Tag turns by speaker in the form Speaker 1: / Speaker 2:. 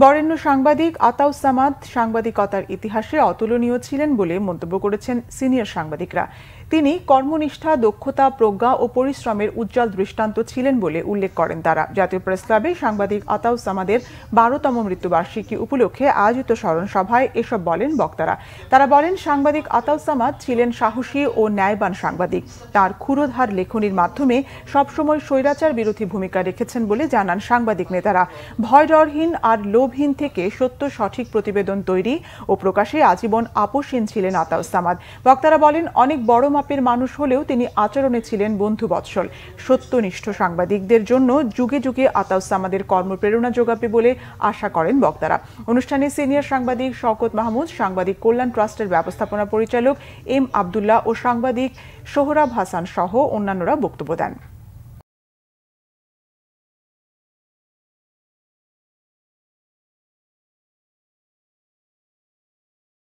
Speaker 1: বরেণ্য সাংবাদিক আতাউস সামাদ সাংবাদিকতার ইতিহাসে অতুলনীয় ছিলেন বলে মন্তব্য করেছেন সিনিয়র সাংবাদিকরা। তিনি কর্মনিষ্ঠা, দক্ষতা, প্রজ্ঞা ও পরিশ্রমের উজ্জ্বল দৃষ্টান্ত ছিলেন বলে উল্লেখ করেন তারা। জাতীয় প্রেস ক্লাবে সাংবাদিক আতাউস সামাদের 12তম মৃত্যুবার্ষিকী উপলক্ষে আয়োজিত স্মরণ সভায় এসব বলেন বক্তারা। তারা বলেন, সাংবাদিক আতাউস সামাদ ছিলেন সাহসী ও ন্যায়বান সাংবাদিক। তার ক্ষুরোধার লেখনীর মাধ্যমে সবসময় স্বৈরাচার বিরোধী ভূমিকা রেখেছেন বলে জানান সাংবাদিক নেতারা। ভয়ডরহীন আর লোভহীন থেকে সত্য সঠিক প্রতিবেদন তৈরি ও প্রকাশে আজীবন আপোষহীন ছিলেন আতাউস সামাদ। বক্তারা বলেন, অনেক বড় মাপের মানুষ হলেও তিনি আচরণে ছিলেন বন্ধুবৎসল। সত্যনিষ্ঠ সাংবাদিকদের জন্য যুগে যুগে আতাউস সামাদের কর্মপ্রেরণা যোগাবে বলে আশা করেন বক্তারা। অনুষ্ঠানে সিনিয়র সাংবাদিক শওকত মাহমুদ, সাংবাদিক কল্যাণ ট্রাস্টের ব্যবস্থাপনা পরিচালক এম আব্দুল্লাহ ও সাংবাদিক সোহরাব হাসান সহ অন্যান্যরা বক্তব্য দেন।